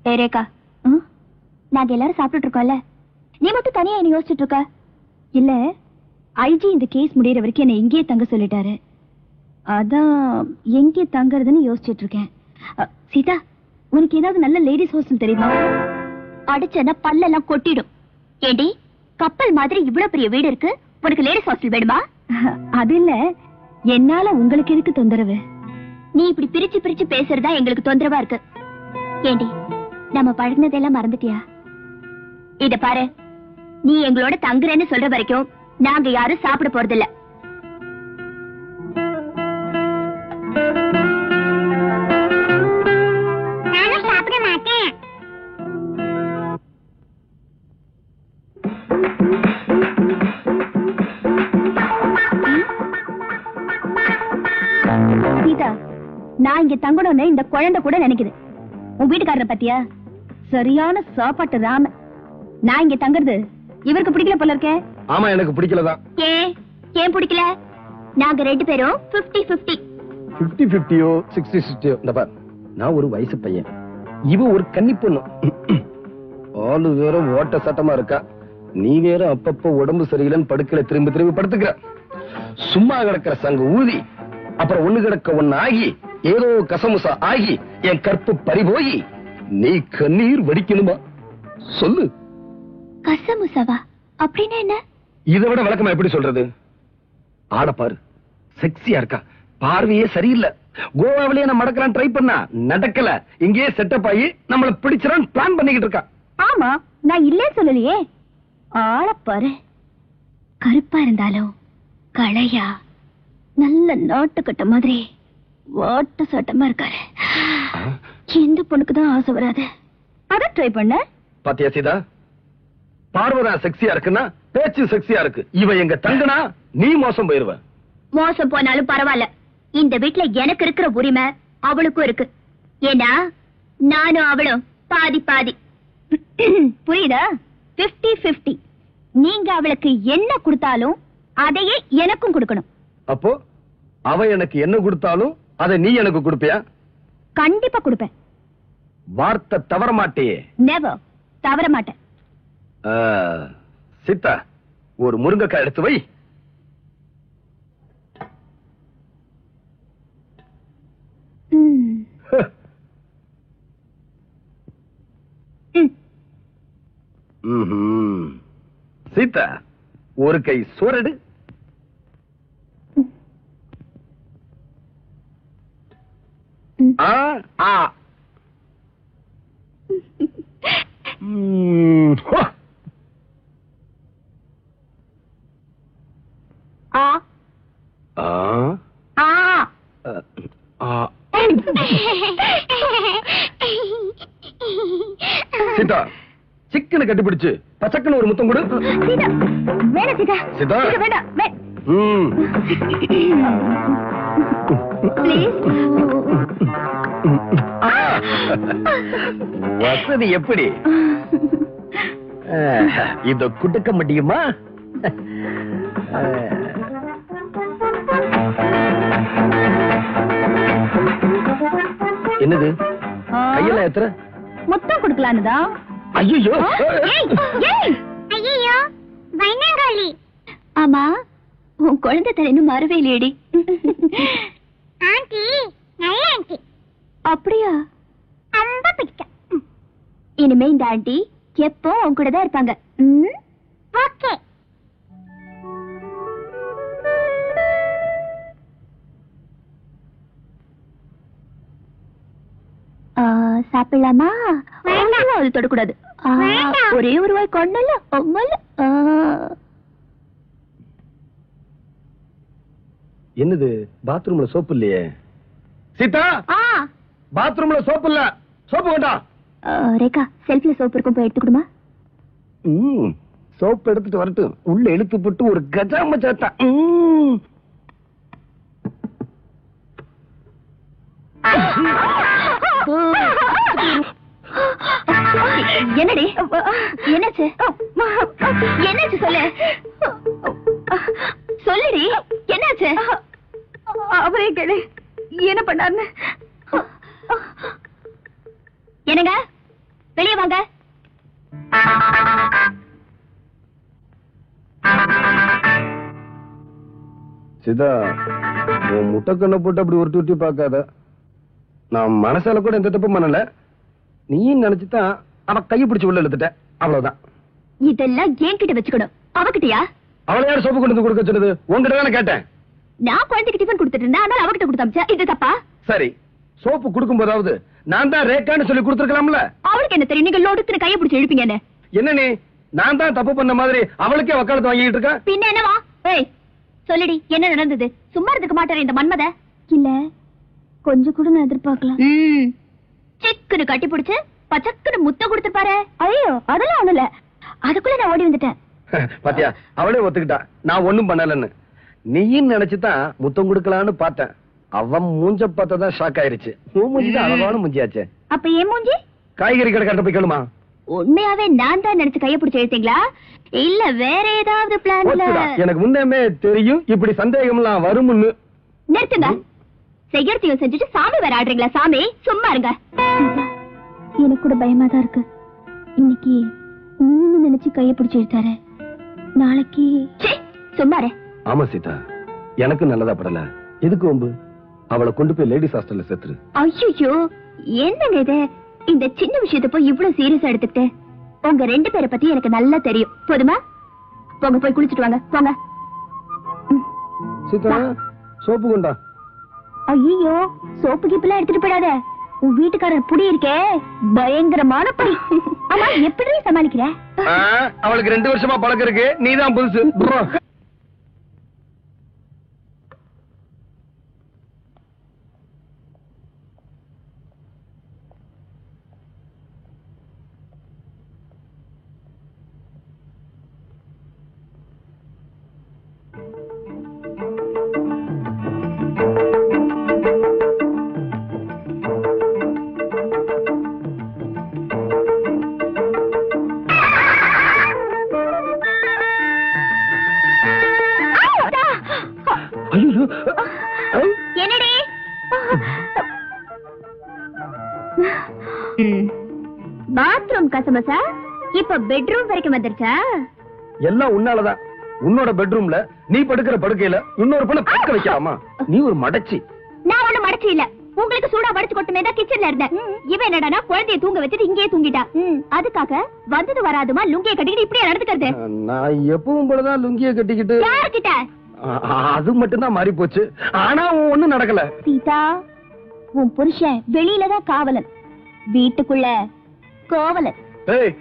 ரேகா, நாங்க எல்லாரும் சாப்பிட்டு இருக்கோம்ல, நீ மட்டும் தனியா என்ன யோசிச்சுட்டு இருக்க? இல்ல, ஐஜி இந்த கேஸ் முடியற வரைக்கும் என்ன எங்கேயே தங்க சொல்லிட்டாரு. அதான் எங்கே தங்கறதுன்னு யோசிச்சுட்டு இருக்கேன். சீதா, உனக்கு ஏதாவது நல்ல லேடிஸ் ஹாஸ்டல் தெரியுமா? அடிச்சனா பல்லெல்லாம் கொட்டிடும். ஏண்டி, கப்பல் மாதிரி இவ்வளவு பெரிய வீடு இருக்கு, உனக்கு லேடிஸ் ஹாஸ்டல் வேணுமா? அது இல்ல, என்னால உங்களுக்கு எதுக்கு தொந்தரவு? நீ இப்படி பிரிச்சு பிரிச்சு பேசுறதா எங்களுக்கு தொந்தரவா இருக்கு. ஏண்டி, நம்ம பழகினதெல்லாம் மறந்துட்டியா? இத பாரு, நீ எங்களோட தங்குறேன்னு சொல்ற வரைக்கும் நாங்க யாரும் சாப்பிட போறதில்ல. நானும் சாப்பிட மாட்டேன். சீதா, நான் இங்க தங்கணும்னு இந்த குழந்தை கூட நினைக்குது. உன் வீட்டுக்காரரை பத்தியா? சரியான சாப்பாட்டு ராம. நான் இங்க தங்குறது இவருக்கு பிடிக்கல போல இருக்கே. ஆமா, எனக்கு பிடிக்கலதான். ஏன் பிடிக்கல? நாங்க 2 பேரும் 50-50. 50-50யோ 60-60யோ, இந்த பார், நான் ஒரு வயசு பையன், இவ ஒரு கன்னி பொண்ணு. ஆளு வேற ஓட்ட சட்டமா இருக்கா, நீ வேற அப்பப்ப உடம்பு சரியில்லைன்னு படுக்கல திரும்பி திரும்பி படுத்துக்கிற. சும்மா கிடக்கிற சங்கு ஊதி, அப்புறம் ஒண்ணு கிடக்க ஒண்ணு ஆகி, ஏதோ கசமுசா ஆகி என் கற்பு பறிபோயி நீ கண்ணீர் வடிக்கணுமா? சொல்லு. கசமுசவா அப்படின்னு என்ன? இதை விட விளக்கமா எப்படி சொல்றது? ஆட பாரு, செக்ஸியா இருக்கா, பார்வையே சரியில்லை. கோவாவிலேயே நான் மடக்கலாம் ட்ரை பண்ணா நடக்கல, இங்கேயே செட்டப் ஆகி நம்மள பிடிச்சிடான் பிளான் பண்ணிக்கிட்டு இருக்கா. ஆமா, நான் இல்லே சொல்லலையே. ஆள பாரு, கருப்பா இருந்தாலும் களையா நல்ல நாட்டுக்கட்ட மாதிரி வாட்ட சட்டமா இருக்காரு. எந்த பொண்ணுக்கு தான் ஆசை வராது? அத ட்ரை பண்ண. பாத்தியா சீதா, பார்வதா செக்ஸியா இருக்குன்னா பேச்சு செக்ஸியா இருக்கு. இவ எங்க தங்கனா நீ மோசம் போயிருவ. மோசம் போனாலும் பரவாயில்ல, இந்த வீட்டுல எனக்கு இருக்கிற உரிமை அவளுக்கும் இருக்கு. ஏன்னா நானும் அவளும் பாதி பாதி. புரியுதா? 50-50. நீங்க அவளுக்கு என்ன கொடுத்தாலும் அதையே எனக்கும் கொடுக்கணும். அப்போ அவ எனக்கு என்ன கொடுத்தாலும் அதை நீ எனக்கு கொடுப்பியா? கண்டிப்பா கொடுப்பேன். வார்த்தை தவற மாட்டேயே? நெவர், தவற மாட்டேன். சீதா, ஒரு முருங்கைக்காய் எடுத்து வை. சீதா, ஒரு கை சோறடு. சீதா, சிக்கனை கட்டிப்பிடிச்சு பச்சக்கன்னு ஒரு முத்தம் கொடு. வேணா சீதா, சீதா வேண்டாம். வசதி எப்படி? இத குடுக்க முடியுமா? என்னது கையில எத்தனை மொத்தம் கொடுக்கலான்னுதான். ஐயோ ஐயோ, வைனாங்காளி. ஆமா, உன் குழந்தை தலைன்னு மறவே இல்லையடி. ஆண்டி நல்ல ஆண்டி. அப்படியா? ரொம்ப பிடிக்கும். இனிமே இந்த ஆண்டி எப்போ உன் கூட தான் இருப்பாங்க. ஓகே. சாப்பிடலாமா? வேண்டாம். அது தொடக்கூடாது. வேண்டாம். ஒரே ஒரு வாய் கொண்டல. என்னது, பாத்ரூம்ல சோப்பு இல்லையே? சீதா, பாத்ரூம்ல சோப்பு இல்ல, சோப்பு கொண்டா. ரேகா, செல்ஃப்ல சோப்பு இருக்கும், போய் எடுத்துக்கிடுமா? சோப்பு எடுத்துட்டு வரட்டும், உள்ள இழுத்து போட்டு ஒரு கஜாம சாத்தா. என்னடி, என்னாச்சு? என்னாச்சு சொல்லு, சொல்லுடி, என்னாச்சு? அவரே கேளு, என்ன பண்ணாருன்னு. என்னங்க, வெளியே வாங்க. சிதா, உன் முட்டைக்கண்ணை போட்டு அப்படி உருட்டி உருட்டி பார்க்காத. நான் மனசால கூட எந்த தப்பும் பண்ணல. நீயும் நினைச்சுதான் அவ கையை பிடிச்சு உள்ள இழுத்துட்ட, அவ்வளவுதான். இதெல்லாம் என்கிட்ட வச்சுக்கணும், அவகிட்டயா? அவளை யார் சோப்பு கொண்டு வந்து கொடுக்க சொன்னது? உங்ககிட்ட தானே கேட்டேன். நான் குழந்தைக்கு டிஃபன் கொடுத்துட்டு இருந்தேன், ஆனால் அவகிட்ட கொடுத்தாச்சா? இது தப்பா? சரி, சோப்பு கொடுக்கும் போதாவது நான் தான் ரேக்கான்னு சொல்லி கொடுத்துருக்கலாம்ல. அவளுக்கு என்ன தெரியும் நீங்க லோடுக்கு கையை பிடிச்சு இழுப்பீங்கன்னு? என்ன நீ நான் தான் தப்பு பண்ண மாதிரி அவளுக்கே வக்காலத்து வாங்கிட்டு இருக்க? பின்ன என்னவா? ஏய் சொல்லிடி, என்ன நடந்தது? சும்மா இருக்க மாட்டாரு இந்த மன்மத. இல்ல, கொஞ்சம் கூட நான் எதிர்பார்க்கலாம். சிக்குன்னு கட்டி பிடிச்சு பச்சக்குன்னு முத்த கொடுத்துப்பாரு. ஐயோ அதெல்லாம் ஒண்ணு இல்ல, அதுக்குள்ள நான் ஓடி வந்துட்டேன். பாத்தியா, அவளே ஒத்துக்கிட்டா நான் ஒண்ணும் பண்ணலன்னு. நீயும் நினைச்சுதான் முத்தம் கொடுக்கலான்னு பார்த்தேன். அவன் மூஞ்ச பார்த்ததான் ஷாக் ஆயிருச்சு. மூஞ்சிதான் அழகான மூஞ்சியாச்சே. அப்ப ஏன் மூஞ்சி? காய்கறி கடை கட்ட போய் கேளுமா. உண்மையாவே நான் தான் நினைச்சு கைய பிடிச்சு எழுத்தீங்களா இல்ல வேற ஏதாவது பிளான்ல? எனக்கு முன்னமே தெரியும் இப்படி சந்தேகம் எல்லாம் வரும்னு. நிறுத்துங்க, செய்யறதையும் செஞ்சுட்டு சாமி வேற ஆடுறீங்களா? சாமி சும்மா இருங்க. எனக்கு கூட பயமா தான் இருக்கு. இன்னைக்கு நீங்க நினைச்சு கைய பிடிச்சு எழுத்தாரு, நாளைக்கு சும்மாரு. ஆமா சீதா, எனக்கு நல்லதா படல. எதுக்கு வம்பு? அவளை கொண்டு போய் லேடிஸ் ஹாஸ்டல்ல சேர்த்துரு. ஐயோ என்னங்க இது? இந்த சின்ன விஷயத்த போய் இவ்வளவு சீரியஸா எடுத்துக்கிட்டு, உங்க 2 பேரை பத்தி எனக்கு நல்லா தெரியும். போதுமா? போங்க போய் குளிச்சுட்டு வாங்க, போங்க. சீதா, சோப்பு கொண்டா. ஐயோ சோப்பு கிப்பெல்லாம் எடுத்துட்டு போயிடாத. உன் வீட்டுக்காரர் புடி இருக்கே, பயங்கரமான புடி. ஆமா, எப்படி சமாளிக்கிற? அவளுக்கு 2 வருஷமா பழக்கம் இருக்கு, நீதான் புதுசு. என்னடி? பாத்ரூம் கசமசா இப்ப பெட்ரூம் வரைக்கும் வந்துருச்சா? எல்லாம் உன்னாலதான். உன்னோட பெட்ரூம்ல நீ படுக்கிற படுக்கையில இன்னொரு பொண்ணு படுக்க வைக்கலாமா? நீ ஒரு மடச்சி. நான் ஒண்ணு மடச்சி இல்ல, உங்களுக்கு சூடா வடிச்சு கொட்டுமே தான் கிச்சன்ல இருந்தேன். இவன் என்னடானா குழந்தைய தூங்க வச்சுட்டு இங்கேயே தூங்கிட்டா. அதுக்காக வந்தது வராதுமா லுங்கிய கட்டிக்கிட்டு இப்படியே நடந்துக்கிறது. நான் எப்பவும் போலதான் லுங்கிய கட்டிக்கிட்டு. யாருக்கிட்ட? அது மட்டும் தான் மாறி போச்சு. ஆனா ஒண்ணும் நடக்கல. சீதா, உன் புருஷன் வெளியிலதான் காவலன், வீட்டுக்குள்ள கோவலன். ஏய்,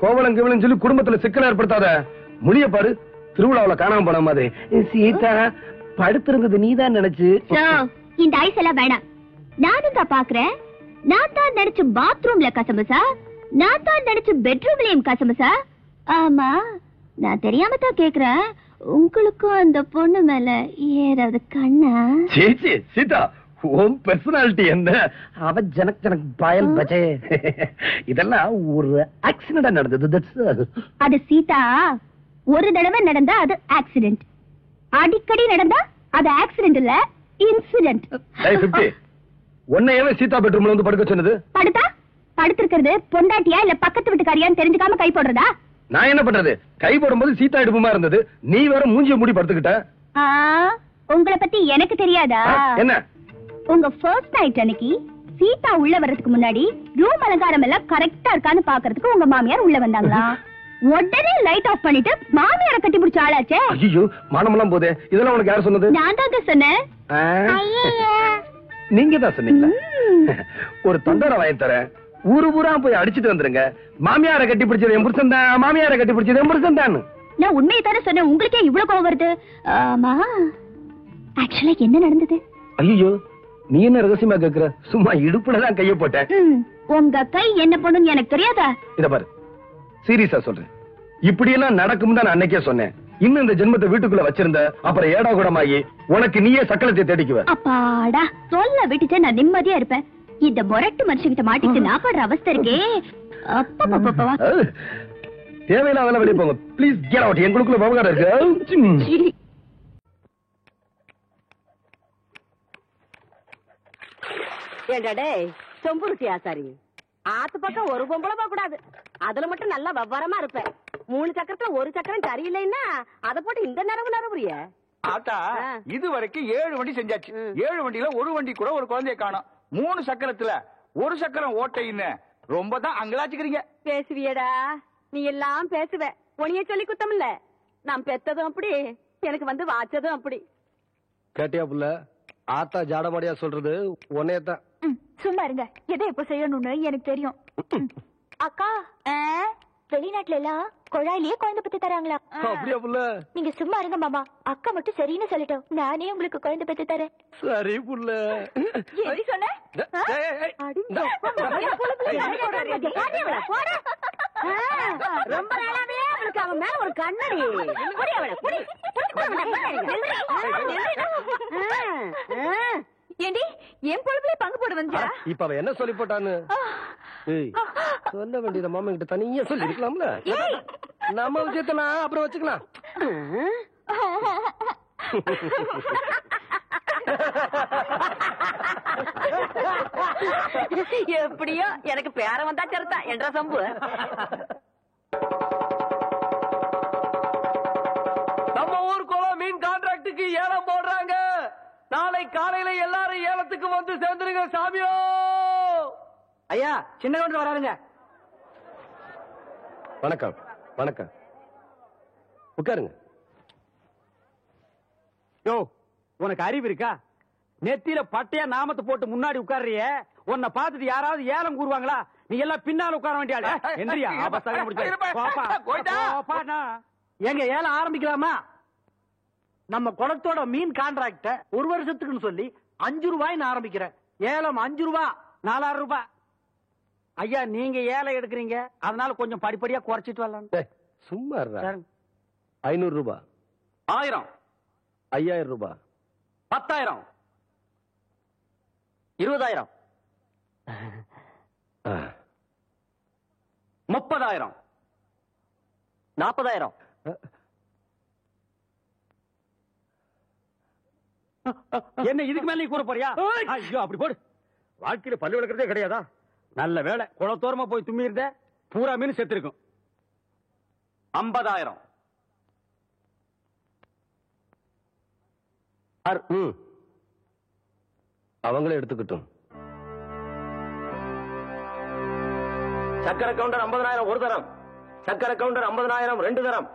கோவலன் கிவலன் சொல்லி குடும்பத்துல சிக்கல் ஏற்படுத்தாத. முடிய பாரு, திருவிழாவுல காணாம போன மாதிரி. சீதா படுத்திருந்தது நீதான் நினைச்சு. இந்த ஐஸ் எல்லாம் வேணாம். நானும் தான் பாக்குறேன். நான் தான் நினைச்சு பாத்ரூம்ல கசமசா, நான் தான் நினைச்சு பெட்ரூம்லயும் கசமசா. ஆமா, நான் தெரியாம தான் கேக்குறேன், உங்களுக்கும் அந்த பொண்ணு மேல ஏதாவது கண்ணா? சேச்சி சீதா, உன் பெர்சனாலிட்டி என்ன? அவ ஜனக் ஜனக் பயல் பச்சே. இதெல்லாம் ஒரு ஆக்சிடென்ட் நடந்தது. அது சீதா, ஒரு தடவை நடந்தா அது ஆக்சிடென்ட், அடிக்கடி நடந்தா அது ஆக்சிடென்ட் இல்ல இன்சிடென்ட். உன்னையவே சீதா பெட்ரூம்ல வந்து படுக்க சொன்னது? படுத்தா படுத்திருக்கிறது பொண்டாட்டியா இல்ல பக்கத்து வீட்டுக்காரியான்னு தெரிஞ்சுக்காம கை போடுறதா? நான் என்ன பண்றது? கை போடும்போது சீதா இடுப்புமா இருந்தது, நீ வேற மூஞ்சிய மூடி படுத்துக்கிட்ட. உங்களை பத்தி எனக்கு தெரியாதா? என்ன? உங்க ஃபர்ஸ்ட் நைட் அன்னைக்கு சீதா உள்ள வர்றதுக்கு முன்னாடி ரூம் அலங்காரம் எல்லாம் கரெக்டா இருக்கான்னு பாக்குறதுக்கு உங்க மாமியார் உள்ள வந்தாங்களா? உடனே லைட் ஆஃப் பண்ணிட்டு மாமியார கட்டி பிடிச்ச ஆளாச்சே. ஐயோ, மானமெல்லாம் போதே. இதெல்லாம் உனக்கு யார் சொன்னது? நான் தாங்க சொன்னேன். நீங்க தான் சொன்னீங்களா? ஒரு தொண்டரை வாங்கி தரேன், ஊரு ஊரா போய் அடிச்சிட்டு வந்துருங்க. மாமியார கட்டி பிடிச்சது என் புருஷன் தான், மாமியார கட்டி பிடிச்சது என் புருஷன் தான். நான் உண்மையை தானே சொன்னேன், உங்களுக்கே இவ்வளவு கோவம் வருது? ஆமா, ஆக்சுவலா என்ன நடந்தது? ஐயோ, நீ என்ன ரகசியமா கேக்குற? சும்மா இடுப்புலதான் கைய போட்டேன். உங்க கை என்ன பண்ணுன்னு எனக்கு தெரியாதா? இத பாரு, சீரியஸா சொல்றேன், இப்படி எல்லாம் நடக்கும் தான் அன்னைக்கே சொன்னேன். இன்னும் இந்த ஜென்மத்தை வீட்டுக்குள்ள வச்சிருந்த அப்புறம் ஏடா கூடமாகி உனக்கு நீயே சக்கலத்தை தேடிக்குவ. அப்பாடா, சொல்ல விட்டுட்டு நான் நிம்மதியா இருப்பேன். இந்த மொரட்டு மனுஷங்கிட்ட மாட்டிட்டு நான் படுற அவஸ்தை இருக்கே. அப்பா தேவையில்லாத வேலை வெளியே போங்க ப்ளீஸ். Get out. எங்களுக்குள்ள விவகாரம் இருக்கு. ஏண்டா டேய், சொம்புருட்டி ஆசாரி, ஆத்து பக்கம் ஒரு பொம்பளை போக கூடாது. அதுல மட்டும் நல்லா விவரமா இருப்பேன். 3 சக்கரத்துல ஒரு சக்கரம் சரியில்லைன்னா அதை போட்டு இந்த நரவுறிய. ஆத்தா இது வரைக்கும் 7 வண்டி செஞ்சாச்சு. 7 வண்டியில ஒரு வண்டி கூட ஒரு குழந்தைய காணோம். 3 சக்கரத்துல ஒரு சக்கரம் ஓட்டைன்னு ரொம்ப தான் அங்கலாச்சுக்கிறீங்க. பேசுவியடா, நீ எல்லாம் பேசுவ. உனிய சொல்லி குத்தம் இல்ல. நான் பெத்ததும் அப்படி, எனக்கு வந்து வாச்சதும் அப்படி. கேட்டியா புள்ள? ஆத்தா ஜாடமாடியா சொல்றது உன்னையத்தான். சும்மா இருங்க. எதை எப்ப செய்யணும்னு எனக்கு தெரியும். அக்கா, வெளிநாட்டுல எல்லாம் குழாயிலேயே குழந்தை பத்தி தராங்களா? அப்படியா புள்ள? நீங்க சும்மா இருங்க மாமா. அக்கா மட்டும் சரின்னு சொல்லிட்டோம். நானே உங்களுக்கு குழந்தை பத்தி தரேன். சரி புள்ள. எப்படி சொன்ன? ரொம்ப நாளாவே அவளுக்கு அவன் மேல ஒரு கண்ணடி. ஏண்டி என் பொழுதுல பங்கு போட வந்தா? இப்ப அவ என்ன சொல்லி போட்டான்னு சொல்ல வேண்டியத மாமா கிட்ட தனியா சொல்லி இருக்கலாம்ல. நம்ம விஷயத்த நான் அப்புறம் வச்சுக்கலாம். எப்படியோ எனக்கு பேர வந்தா சரிதா என்ற சம்பு. நம்ம ஊருக்குள்ள மீன் கான்ட்ராக்டுக்கு ஏலம் போடுறாங்க. நாளை காலையில எல்லாரும் ஏலத்துக்கு வந்து சேர்ந்துருங்க சாமியோ. ஐயா சின்ன கவுண்டர் வராருங்க. வணக்கம். வணக்கம். உட்காருங்க. யோ உனக்கு அறிவு இருக்கா? நெத்தியில பட்டையா நாமத்தை போட்டு முன்னாடி உட்கார்றிய. உன்னை பார்த்துட்டு யாராவது ஏலம் கூறுவாங்களா? நீ எல்லாம் பின்னால உட்கார வேண்டிய எங்க ஏலம் ஆரம்பிக்கலாமா? நம்ம குளத்தோட மீன் கான்ட்ராக்ட 1 வருஷத்துக்குன்னு சொல்லி 5 ரூபாய்னு ஆரம்பிக்கிறேன். ஏலம் 5 ரூபா, 4000 ரூபாய். ஐயா நீங்க ஏலம் எடுக்கிறீங்க, அதனால கொஞ்சம் படிப்படியா குறைச்சிட்டு வரலாம். சும்மா 500 ரூபாய், 1000, 5000 ரூபாய், 10,000, 20,000, 30,000, 40,000. என்ன இதுக்கு மேல நீ கூற போறியா? ஐயோ அப்படி போடு. வாழ்க்கையில பல்லு விளக்குறதே கிடையாதா? நல்ல வேலை குளத்தோரமா போய் தும்மி இருந்த பூரா மீன் செத்து இருக்கும். 50,000. அவங்களே எடுத்துக்கிட்டும். சக்கரை கவுண்டர் 50,000 ஒரு தரம். சக்கரை கவுண்டர் 50,000 2 தரம்.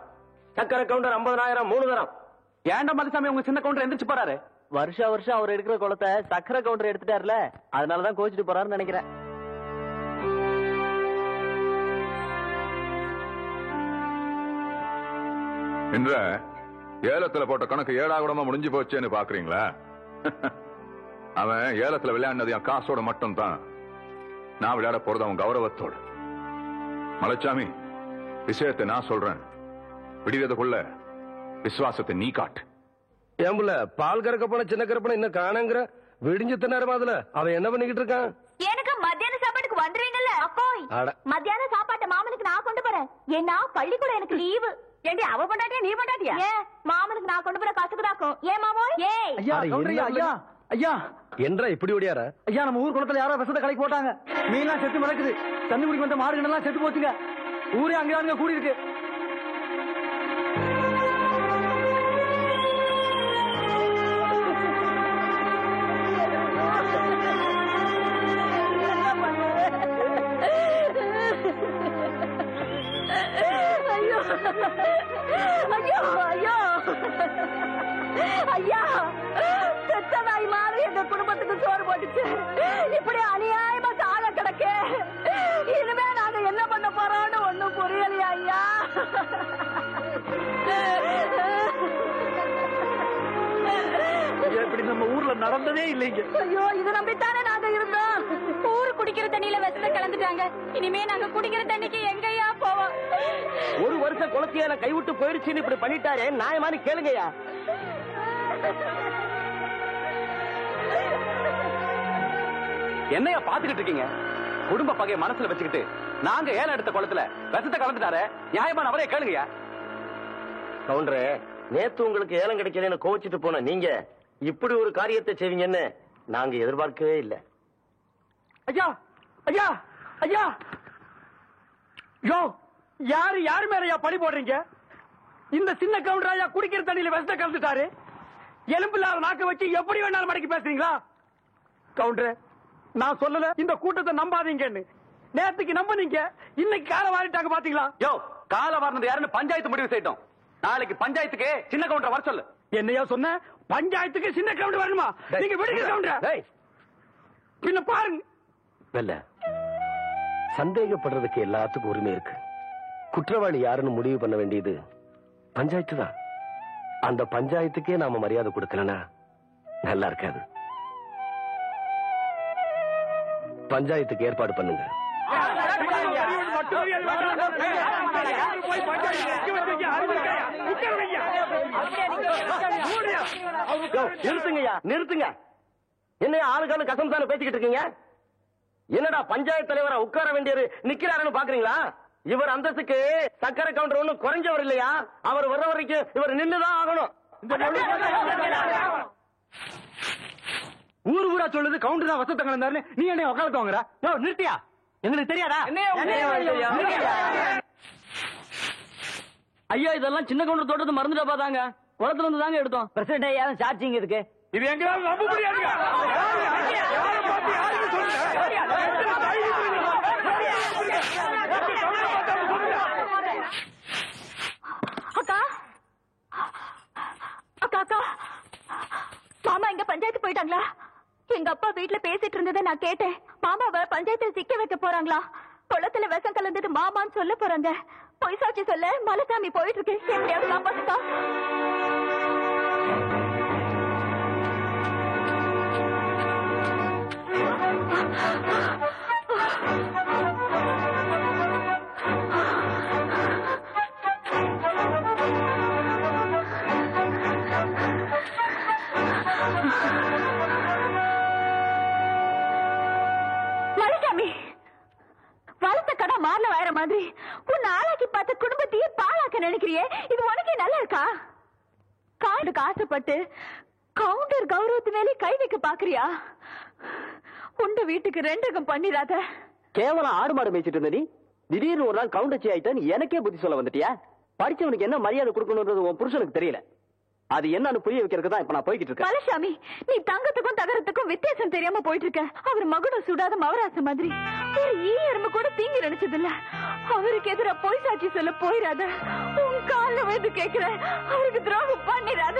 சக்கரை கவுண்டர் 50,000 3 தரம். ஏண்ட மதுசாமி உங்க சின்ன கவுண்டர் எந்திரிச்சு போறாரு? வருஷம் அவர் எடுக்கிற குளத்தை சக்கரை கவுண்டர் எடுத்துட்டாருல, அதனாலதான் கோச்சிட்டு போறாருன்னு நினைக்கிறேன். என்ற ஏலத்துல போட்ட கணக்கு 7ஆகுடமா முடிஞ்சு போச்சேன்னு பாக்குறீங்களா? அவன் ஏலத்துல விளையாடினது என் காசோட மட்டும் தான். நான் விளையாட போறது அவன் கௌரவத்தோட. மலைச்சாமி, விஷயத்தை நான் சொல்றேன். விடுறதுக்குள்ள விசுவாசத்தை நீ காட்டு. ஏம்புல பால் கறக்க போன சின்ன கருப்பனை இன்னும் காணங்கிற விடிஞ்சு தின்னாரு அதுல அவன் என்ன பண்ணிக்கிட்டு இருக்கான்? எனக்கு மத்தியான சாப்பாட்டுக்கு வந்துருவீங்கல்ல அப்போய். மத்தியான சாப்பாட்டை மாமனுக்கு நான் கொண்டு போறேன். ஏன்னா பள்ளிக்கூடம் எனக்கு லீவு. ஏண்டி அவ பண்ணாட்டியா நீ பண்ணாட்டியா? ஏன் மாமனுக்கு நான் கொண்டு போற கசுக்குதாக்கும். ஏன் மாமோய்? ஏய் ஐயா ஐயா ஐயா என்றா இப்படி ஓடியாரா? ஐயா நம்ம ஊர் குளத்துல யாரோ விஷத்தை கலக்கி போட்டாங்க. மீன்லாம் செத்து மிளக்குது. தண்ணி குடிக்க வந்த மாடுகள் எல்லாம் செத்து போச்சுங்க. ஊரே அங்க கூடி இருக்கு. ஐயோ ஐயோ ஐயா, செத்த நாய் மாதிரி எங்க குடும்பத்துக்கு சோறு போட்டுச்சு. இப்படி அநியாயமா சாக கிடக்கு. இனிமே நாங்க என்ன பண்ண போறோம்னு ஒண்ணும் புரியலையா ஐயா? இப்படி நம்ம ஊர்ல நடந்ததே இல்லைங்க. ஐயோ இது நம்பித்தானே நாங்க இருந்தோம். ஊரு குடிக்கிற தண்ணியில விஷத்தை கலந்துட்டாங்க. இனிமே நாங்க குடிக்கிற தண்ணிக்கு எங்கயா போவோம்? 1 வருஷம் குளத்தியால கைவிட்டு போயிடுச்சுன்னு இப்படி பண்ணிட்டாரே, நியாயமானு கேளுங்கய்யா. என்னையா பாத்துக்கிட்டு இருக்கீங்க? குடும்ப பகையை மனசுல வச்சுக்கிட்டு நாங்க ஏலம் எடுத்த குளத்துல விஷத்தை கலந்துட்டாரு. நியாயமான அவரே கேளுங்கய்யா. கவுண்டரே, நேத்து உங்களுக்கு ஏலம் கிடைக்கலன்னு கோவிச்சிட்டு போன நீங்க இப்படி ஒரு காரியத்தை செய்வீங்கன்னு நாங்க எதிர்பார்க்கவே இல்லை. ஐயா ஐயா ஐயா யோ யாரு மேலயா பழி போடுறீங்க? இந்த சின்ன கவுண்டர் ஐயா குடிக்கிற தண்ணியில விஷத்தை கலந்துட்டாரு. எலும்பில்லாத நாக்க வச்சு எப்படி வேணாலும் மடக்கி பேசுறீங்களா? கவுண்டர், நான் சொல்லல இந்த கூட்டத்தை நம்பாதீங்கன்னு. நேத்துக்கு நம்பினீங்க, இன்னைக்கு காலை வாரிட்டாங்க பாத்தீங்களா? யோ, கால வாரினது யாருன்னு பஞ்சாயத்து முடிவு செய்யட்டும். நாளைக்கு பஞ்சாயத்துக்கு சின்ன கவுண்டர் வர சொல்லு. என்னையா சொன்ன? பஞ்சாயத்துக்கு சின்ன கவுண்டர் வரணுமா? நீங்க விடுங்க கவுண்டர். பின்ன பாருங்க. இல்ல, சந்தேகப்படுறதுக்கு எல்லாத்துக்கும் உரிமை இருக்கு. குற்றவாளி யாருன்னு முடிவு பண்ண வேண்டியது பஞ்சாயத்து தான். அந்த பஞ்சாயத்துக்கே நாம மரியாதை கொடுக்கலனா நல்லா இருக்காது. பஞ்சாயத்துக்கு ஏற்பாடு பண்ணுங்க. நிறுத்துங்கய்யா, நிறுத்துங்க. என்ன ஆளுக்கான கசம்சான பேசிக்கிட்டு இருக்கீங்க? என்னடா பஞ்சாயத்து தலைவரா உட்கார வேண்டியது நிக்கிறாருன்னு பாக்குறீங்களா? இவர் அந்தஸ்துக்கு சக்கரை கவுண்டர் ஒண்ணும் குறைஞ்சவர் இல்லையா? அவர் வர்ற வரைக்கும் இவர் நின்னுதான் ஆகணும். ஊரு ஊரா சொல்லுது கவுண்டர் தான் வசத்தங்க இருந்தாரு. நீ என்ன உட்காந்து வாங்குற? நிறுத்தியா? எங்களுக்கு தெரியாதா? ஐயா, இதெல்லாம் சின்ன கவுண்டர் தோட்டத்தை மறந்துட்டா பாத்தாங்க. குளத்துல இருந்து தாங்க எடுத்தோம். பிரசிடண்ட் ஐயா சார்ஜிங் இருக்கு. இது எங்களால நம்ப முடியாதுங்க. அக்கா அக்கா அக்கா, மாமா இங்க பஞ்சாயத்து போயிட்டாங்களா? எங்க அப்பா வீட்டுல பேசிட்டு இருந்ததை நான் கேட்டேன். மாமாவை பஞ்சாயத்துல சிக்க வைக்க போறாங்களா? குளத்துல விஷம் கலந்துட்டு மாமான்னு சொல்ல போறாங்க. பொய் சாட்சி சொல்ல மலைசாமி போயிட்டு இருக்கு. எப்படியாவது காப்பாத்துக்கா. மலைசாமி, வளர்த்த கடை மாறல வேற மாதிரி உன்னை ஆளாக்கி பார்த்த குடும்பத்தையே பாழாக்க நினைக்கிறியே, இது உனக்கே நல்லா இருக்கா? காண்டுக்கு ஆசைப்பட்டு கவுண்டர் கௌரவத்து மேலே கை வைக்க பாக்குறியா? உண்ட வீட்டுக்கு ரெண்டகம் பண்ணிடாத. கேவலம் ஆடு மாடு மேய்ச்சிட்டு இருந்த நீ திடீர்னு ஒரு நாள் கவுண்டச்சி ஆயிட்டான்னு எனக்கே புத்தி சொல்ல வந்துட்டியா? படிச்சவனுக்கு என்ன மரியாதை கொடுக்கணும்ன்றது உன் புருஷனுக்கு தெரியல. அது என்னன்னு புரிய வைக்கிறதுக்கு தான் இப்ப நான் போய்கிட்டு இருக்கேன். மலைசாமி, நீ தங்கத்துக்கும் தகரத்துக்கும் வித்தியாசம் தெரியாம போயிட்டு இருக்க. அவர் மகுடம் சுடாத மவராச மாதிரி ஒரு ஈ எறும்பு கூட தீங்கி நினைச்சது இல்ல. அவருக்கு எதிரா பொய் சாட்சி சொல்ல போயிடாத. உன் கால வந்து கேட்கிறேன், அவருக்கு துரோகம் பண்ணிடாத.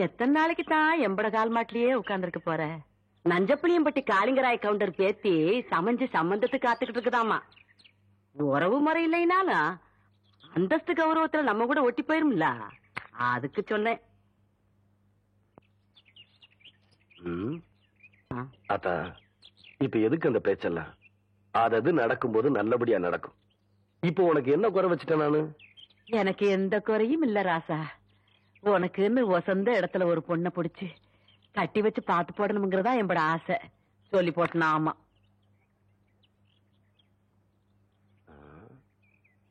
எத்தனை நாளைக்கு தான் எம்பட கால் மாட்டிலேயே உட்கார்ந்துருக்க போற? நஞ்சப்புளியம்பட்டி காளிங்கராய் கவுண்டர் பேத்தி சமைஞ்சு சம்பந்தத்துக்கு காத்துக்கிட்டு இருக்குதாமா. உறவு முறை இல்லைனாலும் அந்தஸ்து கௌரவத்துல நம்ம கூட ஒட்டி போயிரும்ல, அதுக்கு சொன்னேன். அத்தா, இப்ப எதுக்கு அந்த பேச்செல்லாம்? அது நடக்கும்போது நல்லபடியா நடக்கும். இப்போ உனக்கு என்ன குறை வச்சுட்டேன் நானு? எனக்கு எந்த குறையும் இல்ல ராசா. உனக்குன்னு வசந்த இடத்துல ஒரு பொண்ணை பிடிச்சு கட்டி வச்சு பாத்து போடணுங்கிறதா என்னோட ஆசை. சொல்லி போட்டனா? ஆமா.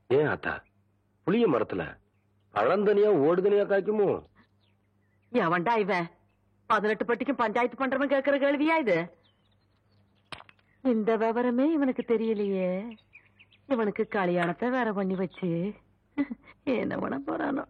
ஏன் ஆத்தா, புளிய மரத்துல பழந்தனியா ஓடுதனியா காய்க்குமோ? எவன்டா இவன் 18 பட்டிக்கும் பஞ்சாயத்து பண்றவன் கேட்கிற கேள்வியா இது? இந்த விவரமே இவனுக்கு தெரியலையே. இவனுக்கு கல்யாணத்தை வேற பண்ணி வச்சு என்ன பண்ண போறானோ?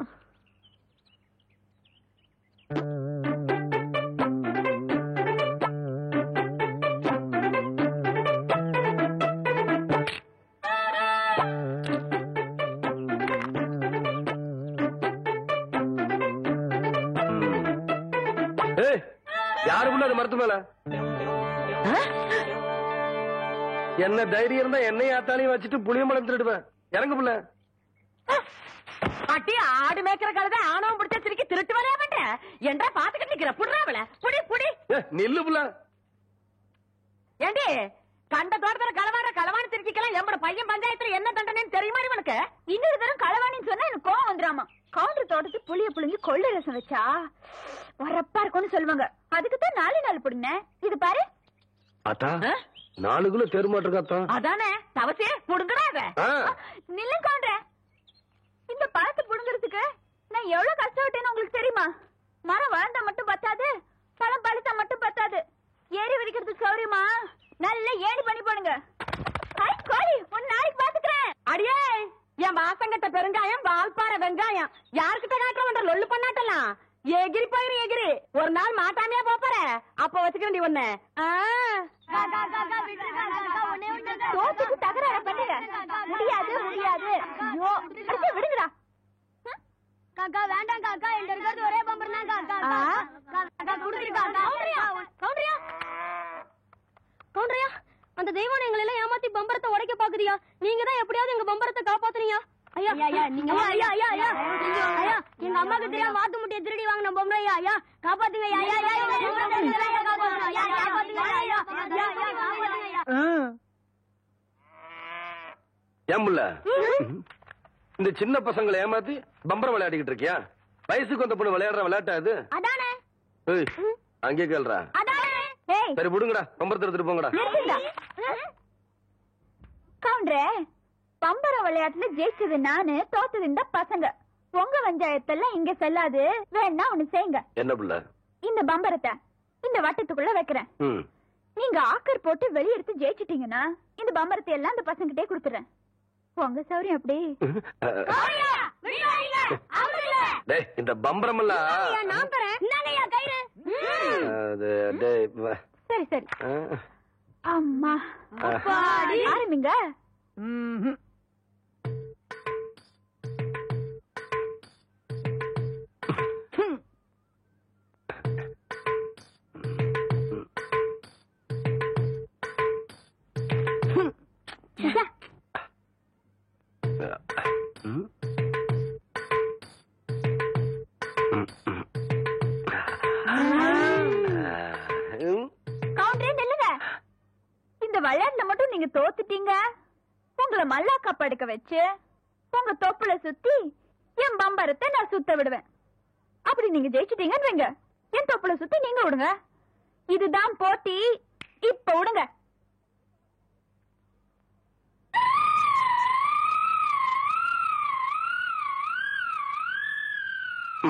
உள்ள அது மரத்து மேல என்ன தைரியம் இருந்தா என்னையும் ஆத்தாலையும் வச்சுட்டு புளியம்பழம் திருடுவேன். இறங்கு புள்ள. அட்டி ஆடு மேய்க்கிற கழுதை ஆணவம் பிடிச்ச சிரிக்கி திருட்டு வரையா மாட்டேன் என்றா பாத்துக்கிட்டு நிக்கிற புடுறாவல புடி புடி நில்லு புள்ள. ஏண்டி கண்ட தோட்டத்துல களவாணி திருச்சிக்கலாம் எம்மட பையன் பஞ்சாயத்துல என்ன தண்டனைன்னு தெரியுமா இவனுக்கு? இன்னொரு தரம் களவாணின்னு சொன்னா எனக்கு கோவம் வந்துடாமா. கவுண்டர் தோட்டத்துக்கு புளிய புளிஞ்சு கொள்ளை ரசம் வச்சா வரப்பா இருக்கும்னு சொல்லுவாங்க. அதுக்குதான் 4 புடுங்க. இது பாரு அத்தா 4 கிலோ தெருமாட்டிருக்கா. அதானே தவசே புடுங்கடாத. நில்லு கவுண்டர். இந்த பழத்தை புடுங்கிறதுக்கு நான் எவ்வளவு கஷ்டப்பட்டேன்னு உங்களுக்கு தெரியுமா? மரம் வளர்ந்தா மட்டும் பத்தாது, பழம் பழுத்தா மட்டும் பத்தாது. ஏறி விதிக்கிறதுக்கு சௌரியமா நல்ல ஏணி பண்ணி போடுங்க. கோழி ஒரு நாளைக்கு பாத்துக்கிறேன். அடியே என் வாசங்கட்ட பெருங்காயம் வால்பாற வெங்காயம் யாருக்கிட்ட காட்டுறவன்ற லொல்லு பண்ணாட்டலாம். எகிரி போயிரு எகிரி. ஒரு நாள் மாட்டாமையா போற அப்ப வச்சுக்கண்டி ஒண்ணு. தோத்துக்கு தகராறு பண்ணுங்க. முடியாது முடியாது. ஐயோ விடுங்கடா. காக்கா வேண்டாம் காக்கா, என்கிட்ட இருக்கிறது ஒரே பம்பர் தான் காக்கா. காக்கா குடுத்துருக்கா. கவுண்டரியா, அந்த தெய்வம் எங்களை எல்லாம் ஏமாத்தி பம்பரத்தை உடைக்க பாக்குறியா? நீங்க தான் எப்படியாவது எங்க பம்பரத்தை காப்பாத்துறீங்க. ஐயா நீங்க ஐயா ஐயா ஐயா ஐயா எங்க அம்மாக்கு தெரியாம வாத்து முட்டையை திருடி வாங்கின பொம்பளை ஐயா ஐயா காப்பாத்துங்க ஐயா ஐயா ஐயா காப்பாத்துங்க ஐயா ஐயா காப்பாத்துங்க ஐயா. ஏன் புள்ள இந்த சின்ன பசங்களை ஏமாத்தி பம்பரம் விளையாடிக்கிட்டு இருக்கியா? வயசுக்கு வந்த பொண்ணு விளையாடுற விளையாட்டா இது? அதானே அங்கே கேள்றா. சரி விடுங்கடா, பம்பரத்தை எடுத்துட்டு போங்கடா. கவுண்டரே, பம்பரம் விளையாட்டுல ஜெயிச்சது நானு, தோத்தது இந்த பசங்க. உங்க பஞ்சாயத்தெல்லாம் இங்க செல்லாது. வேணா ஒண்ணு செய்யுங்க. என்ன புள்ள? இந்த பம்பரத்தை இந்த வட்டத்துக்குள்ள வைக்கிறேன். நீங்க ஆக்கர் போட்டு வெளியெடுத்து ஜெயிச்சிட்டீங்கன்னா இந்த பம்பரத்தை எல்லாம் இந்த பசங்கிட்டே கொடுத்துறேன். உங்க சௌரியம் அப்படி. இந்த பம்பரம் எல்லாம் சரி சரி. அம்மா ஆரம்பிங்க. இந்த விளையாட்டுல மட்டும் நீங்க தோத்துட்டீங்க. உங்களை மல்லாக்கா படுக்க வச்சு உங்க தொப்புல சுத்தி என் பம்பரத்தை நான் சுத்த விடுவேன். அப்படி நீங்க ஜெயிச்சிட்டீங்கன்னு வைங்க, என் தொப்புல சுத்தி நீங்க விடுங்க. இதுதான் போட்டி. இப்ப விடுங்க.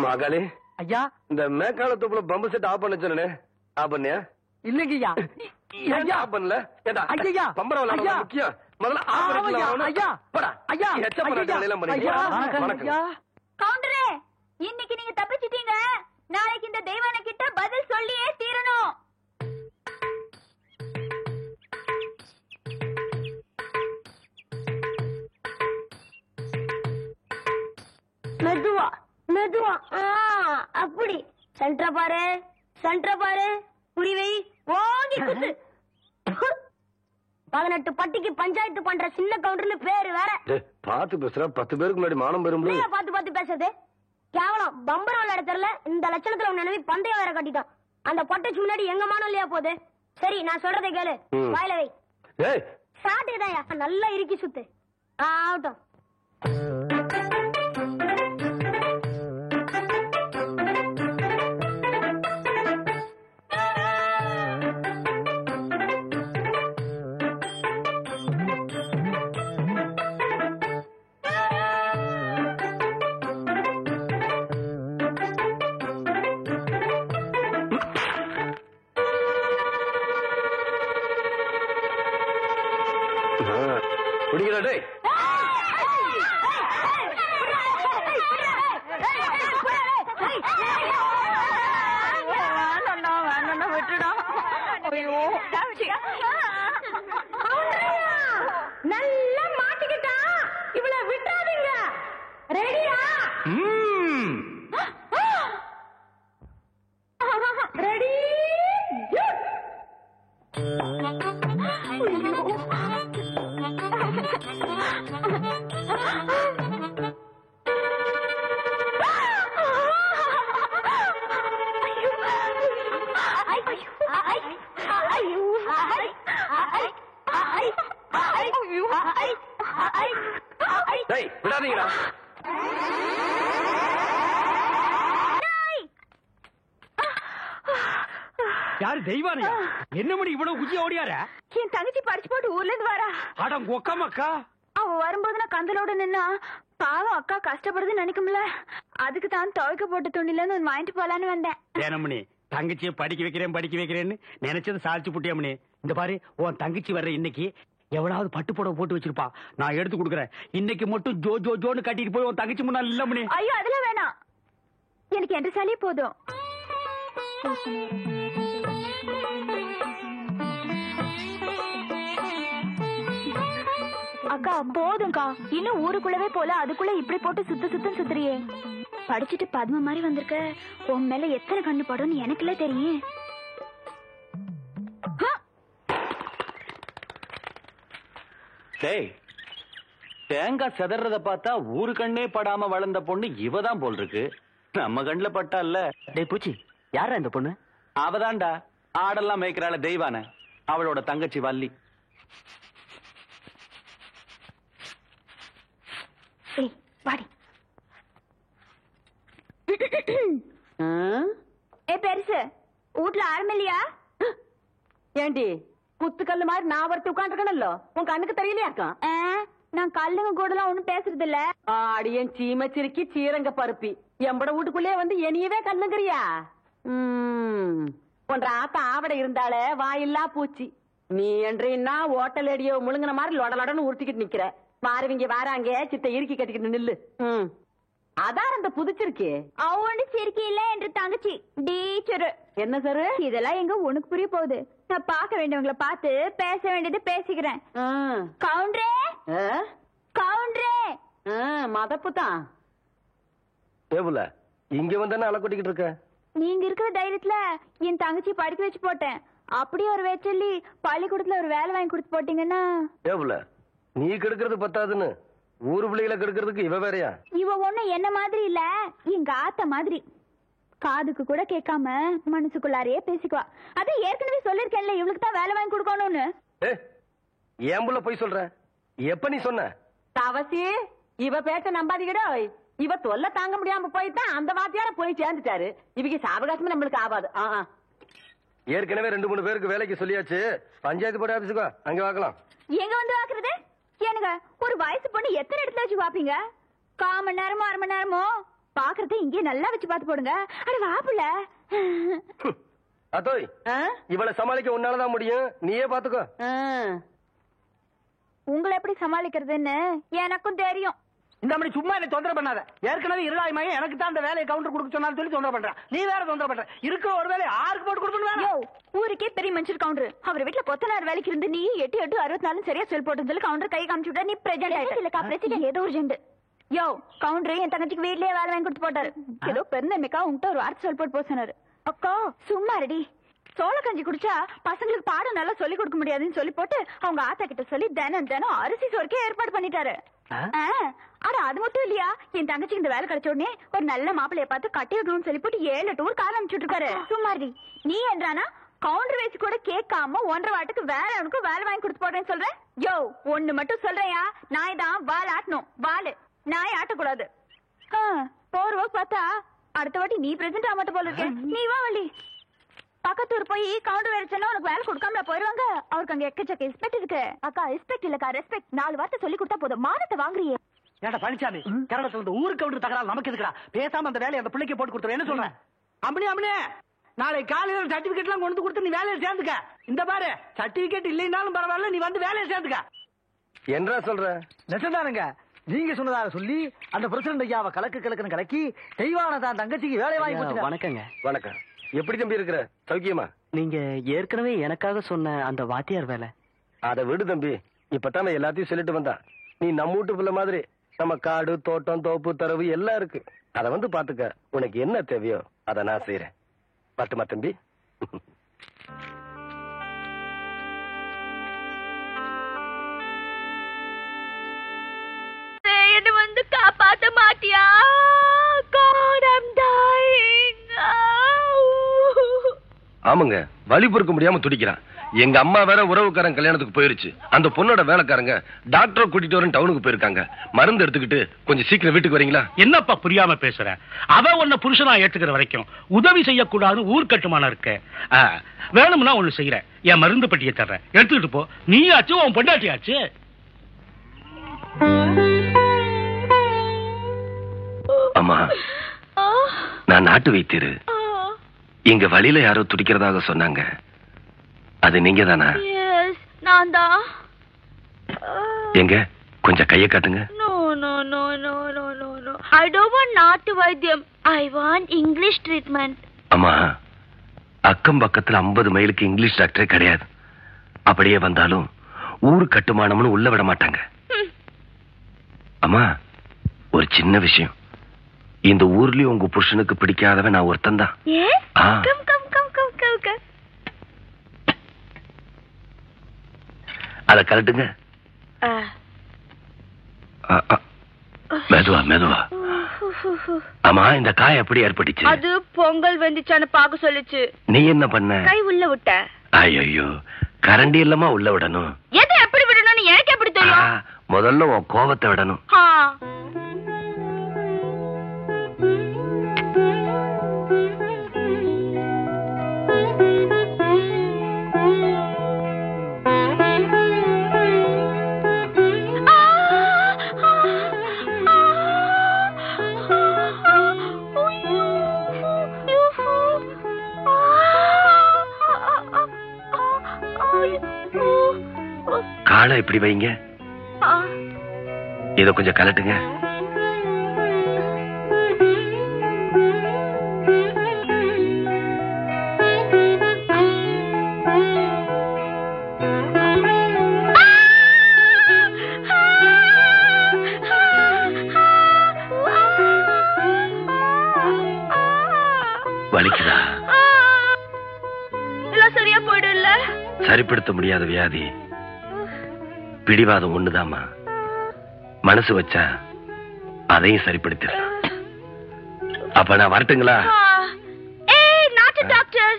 மகளே ஐயா, இந்த மேக்கால தொப்புல பம்பு செட் ஆஃப் பண்ண சொன்னே, ஆஃப் பண்ணியா? இல்லைங்கய்யா. ஆஃப் பண்ணல. ஏடா ஐயா, பம்பரம் விளையாடுறது முக்கியம். முதல்ல ஆஃப் பண்ணிக்கலாம். ஐயா போடா ஐயா, எச்ச பண்ண எல்லாம் பண்ணியா? வணக்கம். கவுண்டரே, இன்னைக்கு நீங்க தப்பிச்சிட்டீங்க. நாளைக்கு இந்த தெய்வான கிட்ட பதில் சொல்லியே தீரணும். மெதுவா மெதுவா அப்படி. சென்டர் பாரு புரிவை ஓங்கி குத்து. 18 பட்டிக்கு பஞ்சாயத்து பண்ற சின்ன கவுண்டர்னு பேரு வேற. பாத்து பேசுற 10 பேருக்கு முன்னாடி மானம் பெறும். பாத்து பேசுறது கேவலம். பம்பரம் விளையாட தெரியல. இந்த லட்சணத்துல உன் நினைவு பந்தயம் வேற கட்டிட்டான். அந்த பொட்டைச்சு முன்னாடி எங்க மானம் இல்லையா போகுது? சரி நான் சொல்றதை கேளு. வாயில வை. சாட்டுதாயா நல்லா இறுக்கி சுத்து. ஆகட்டும். குடிக்கிறா டேய். விட்டுடா. நல்லா மாட்டிக்கிட்டா. இவள விட்டுறாதீங்க. ரெடியா? ரெடி விடாதீங்களா? யாரு தெய்வானையா? என்ன மணி இவ்வளவு குச்சி ஓடியார? என் தங்கச்சி படிச்சு போட்டு ஊர்ல இருந்து வரா. அட கொக்கமக்கா. அவ வரும்போது நான் கந்தலோட நின்னா பாவம் அக்கா கஷ்டப்படுதுன்னு நினைக்கும்ல, அதுக்கு தான் துவைக்க போட்ட துணில வாங்கிட்டு போலான்னு வந்தேன். ஏனமணி தங்கச்சியை படிக்க வைக்கிறேன்னு நினைச்சது சாதிச்சு புட்டியாமணி. இந்த பாரு, உன் தங்கச்சி வர்ற இன்னைக்கு எவ்வளவு பட்டு புடவை போட்டு வச்சிருப்பா, நான் எடுத்து கொடுக்குறேன். இன்னைக்கு மட்டும் ஜோ ஜோ ஜோன்னு கட்டிட்டு போய் உன் தங்கச்சி முன்னாள் இல்ல மணி. ஐயோ அதெல்லாம் வேணாம், எனக்கு என்ற சாலியே போதும். அக்கா போதும்க்கா, இன்னும் ஊருக்குள்ளவே போல அதுக்குள்ள இப்படி போட்டு சுத்தம் சுத்துறியே. படிச்சுட்டு பத்ம மாதிரி வந்திருக்க, உன் மேல எத்தனை கண்ணு படும்னு எனக்குல தெரியும். தேங்காய் செதறத பார்த்தா ஊரு கண்ணே படாம வளர்ந்த பொண்ணு இவதான் போல் இருக்கு. நம்ம கண்ணுல பட்டா இல்ல. டேய் பூச்சி, யாரா இந்த பொண்ணு? அவதான்டா ஆடெல்லாம் மேய்க்கிறாள் தெய்வான, அவளோட தங்கச்சி வள்ளி. வாடி. ஏ பெருசு, வீட்டுல ஆரம்பில்லையா? ஏண்டி குத்துக்கல்லு மாதிரி நான் ஒருத்தி உட்காந்துருக்கணும்ல, உன் கண்ணுக்கு தெரியலையாக்கா? நான் கல்லுங்க கூட எல்லாம் ஒண்ணும் பேசுறது இல்ல. ஆடியன் சீமச்சிருக்கி சீரங்க பருப்பி எம்பட வீட்டுக்குள்ளே வந்து என்னையவே கண்ணுங்கிறியா? ஒன்ற ஆத்த ஆவட இருந்தாலே வாயில்லா பூச்சி. நீ என்றா ஓட்டல் அடியோ முழுங்கின மாதிரி லொடலொடன்னு உருட்டிக்கிட்டு நிக்கிற. வாரவங்க வாராங்க சித்த இறுக்கி கட்டிக்கிட்டு நில்லு. அதான் அந்த புதுச்சிருக்கே அவனு சிரிக்கி இல்ல என்று தங்கச்சி டீச்சரு. என்ன சாரு இதெல்லாம் எங்க உனக்கு புரிய போகுது? நான் பார்க்க வேண்டியவங்களை பார்த்து பேச வேண்டியது பேசிக்கிறேன். கவுண்டரே கவுண்டரே. மதப்பு தான். டேபுல இங்க வந்தானே அலை கொட்டிக்கிட்டு இருக்க. நீங்க இருக்கிற தைரியத்துல என் தங்கச்சி படிக்க வச்சு போட்டேன். அப்படியே ஒரு வேச்சொல்லி பள்ளிக்கூடத்துல ஒரு வேலை வாங்கி கொடுத்து போட்டீங்கன்னா. டேபுல நீ கெடுக்கிறது பத்தாதுன்னு ஊரு பிள்ளைகளை கெடுக்கிறதுக்கு இவ வேறையா? இவ ஒண்ணு என்ன மாதிரி இல்ல, எங்க ஆத்த மாதிரி. காதுக்கு கூட கேட்காம மனசுக்குள்ளாரையே பேசிக்குவா. அது ஏற்கனவே சொல்லிருக்கேன்ல, இவளுக்கு தான் வேலை வாங்கி கொடுக்கணும்னு. ஏன் புள்ள போய் சொல்ற? எப்ப நீ சொன்ன? தவசி இவ பேச்ச நம்பாதீங்கடா. இவ தொல்லை தாங்க முடியாம போயிட்டான், அந்த வாத்தியார போய் சேர்ந்துட்டாரு. இவங்க சாவகாசமே நம்மளுக்கு ஆகாது. ஏற்கனவே 2-3 பேருக்கு வேலைக்கு சொல்லியாச்சு. பஞ்சாயத்து போர்டு ஆபீஸுக்கா, அங்க வாக்கலாம். எங்க வந்து வாக்குறது? எனக்கு ஒரு வயசு பொண்ணு எத்தனை இடத்துல வச்சு பாப்பீங்க? 1/4 மணி நேரமோ 1/2 மணி நேரமோ பாக்குறத இங்கே நல்லா வச்சு பாத்து போடுங்க. அட வாப்புல அதோய், இவளை சமாளிக்க உன்னாலதான் முடியும், நீயே பாத்துக்கோ. உங்களை எப்படி சமாளிக்கிறதுன்னு எனக்கும் தெரியும். இந்த மாதிரி சும்மா என்ன தொந்தரவு பண்ணாத. ஏற்கனவே இருளாய்மாயே எனக்கு தான் அந்த வேலையை கவுண்டர் கொடுக்க சொன்னாலும் சொல்லி தொந்தரவு பண்ற. நீ வேற தொந்தரவு பண்ற. இருக்கிற ஒரு வேலையை ஆருக்கு போட்டு கொடுக்கணும்? ஊருக்கே பெரிய மனுஷர் கவுண்டர். அவர் வீட்டுல கொத்தனார் வேலைக்கு இருந்து நீ 8 64 சரியா சொல் போட்டு கவுண்டர் கை காமிச்சு விட்டா நீ பிரசிடென்ட் இல்லக்கா. பிரசிடென்ட் ஏதோ ஒரு ஜெண்டு. யோ கவுண்டர் என் தங்கச்சிக்கு வீட்லயே வேலை வாங்கி கொடுத்து போட்டாரு. ஏதோ பெருந்தன்மைக்கா உங்ககிட்ட ஒரு வார்த்தை சொல் போட்டு போனாரு. அக்கா சும்மா ரெடி. சோள கஞ்சி குடிச்சா பசங்களுக்கு பாடம் நல்லா சொல்லி கொடுக்க முடியாதுன்னு சொல்லி போட்டு அவங்க ஆத்தா கிட்ட சொல்லி தினம் அரிசி சோறுக்கே ஏற்பாடு பண்ணிட்டாரு. ஆனா அது மட்டும் இல்லையா, என் தங்கச்சிக்கு இந்த வேலை கிடைச்ச உடனே ஒரு நல்ல மாப்பிள்ளைய பார்த்து கட்டி வைக்கணும்னு சொல்லி போட்டு 7 டூர் கார் அனுப்பிச்சுட்டு இருக்காரு. சும்மாடி நீ என்றானா கவுண்டர் வயசு கூட கேட்காம 1.5 வாட்டுக்கு வேலை வேலை வாங்கி கொடுத்து போடுறேன்னு சொல்றேன். யோ ஒண்ணு மட்டும் சொல்றேயா, நாய் தான் வால் ஆட்டணும், வாலு நாய் ஆட்டக்கூடாது. போர்வ பார்த்தா அடுத்த வாட்டி நீ பிரசன்ட் ஆக மாட்ட போல இருக்கேன். நீ வா வள்ளி. பக்கத்தூர் போய் கவுண்டர் வேலை சொன்னா உனக்கு வேலை கொடுக்காமல போயிருவாங்க. அவருக்கு அங்க எக்கச்சக்க ரெஸ்பெக்ட் இருக்கு. அக்கா ரெஸ்பெக்ட் இல்லக்கா ரெஸ்பெக்ட். 4 வார்த்தை சொல்லி கொடுத்தா போதும், மானத்தை வாங்குறியே. ஏடா பழனிசாமி, கரடத்துல இருந்து ஊருக்கு கவுண்டர் தகராறு நமக்கு இருக்குடா. பேசாம அந்த வேலையை அந்த பிள்ளைக்கு போட்டு கொடுத்துரு. என்ன சொல்றேன்? அம்மனே நாளை காலையில சர்டிபிகேட் எல்லாம் கொண்டு கொடுத்து நீ வேலையை சேர்ந்துக்க. இந்த பாரு, சர்டிபிகேட் இல்லைன்னாலும் பரவாயில்ல, நீ வந்து வேலையை சேர்ந்துக்க. என்ன சொல்ற? நெசந்தானுங்க, நீங்க சொன்னதாக சொல்லி அந்த பிரசிடண்ட் ஐயாவை கலக்குன்னு கலக்கி தெய்வான தான் தங்கச்சிக்கு வேலை வாங்கி கொடுத்து. வணக்கங்க. வணக்கம். எப்படி தம்பி இருக்கிற? சௌக்கியமா? நீங்க ஏற்கனவே எனக்காக சொன்ன அந்த வாத்தியார் வேலை. அதை விடு தம்பி, இப்பதான் எல்லாத்தையும் சொல்லிட்டு வந்தா. நீ நம்ம வீட்டு பிள்ளை மாதிரி நம்ம காடு தோட்டம் தோப்பு தரவு எல்லாம் இருக்கு. அதை வந்து பாத்துக்க. உனக்கு என்ன தேவையோ அதை நான் செய்யறேன். பட்டுமா தம்பி? ஆமாங்க, வலி பொறுக்க முடியாம துடிக்கிறான். எங்க அம்மா வேற உறவுக்காரன் கல்யாணத்துக்கு போயிருச்சு. அந்த பொண்ணோட வேலைக்காரங்க டாக்டரை கூட்டிட்டு வரேன் டவுனுக்கு போயிருக்காங்க. மருந்து எடுத்துக்கிட்டு கொஞ்சம் சீக்கிரம் வீட்டுக்கு வரீங்களா? என்னப்பா புரியாம பேசுற? அவ உன்னை புருஷனா ஏத்துக்கிற வரைக்கும் உதவி செய்யக்கூடாது ஊர் கட்டுமானம் இருக்க. வேணும்னா ஒண்ணு செய்யறேன், என் மருந்து பெட்டியை தர்றேன், எடுத்துக்கிட்டு போ. நீயாச்சு உன் பொண்டாட்டியாச்சு. அம்மா, நான் நாட்டு வைத்தியரு. இங்க வழியில யாரோ துடிக்கிறதாக சொன்னாங்க. அது நீங்க தானா? நான் தான். எங்க கொஞ்சம் கையை காட்டுங்க. No. I don't want நாட்டு வைத்தியம். I want English treatment. அம்மா, அக்கம் பக்கத்துல 50 மைலுக்கு இங்கிலீஷ் டாக்டரே கிடையாது. அப்படியே வந்தாலும் ஊர் கட்டுமானம்னு உள்ள விட மாட்டாங்க. அம்மா, ஒரு சின்ன விஷயம். இந்த ஊர்லயும் உங்க புருஷனுக்கு பிடிக்காதவன் நான் ஒருத்தன் தான். அத கலட்டுங்க. மெதுவா. ஆமா, இந்த காய் எப்படி ஏற்பட்டுச்சு? அது பொங்கல் வெந்துச்சான்னு பாக்க சொல்லுச்சு. நீ என்ன பண்ண? கை உள்ள விட்ட. ஐயோ, கரண்டி இல்லமா உள்ள விடணும். எதை எப்படி விடணும்னு எனக்கு எப்படி தெரியும்? முதல்ல உன் கோவத்தை விடணும். காலை இப்படி வைங்க. இத கொஞ்சம் கலட்டுங்க. வலிக்குதா? எல்லாம் சரியா போயிடும்ல? சரிப்படுத்த முடியாத வியாதி பிடிவாதம் ஒண்ணுதாமா. மனசு வச்சா அதையும் சரிப்படுத்திடலாம். அப்ப நான் வரட்டுங்களா? நாட்டு டாக்டர்,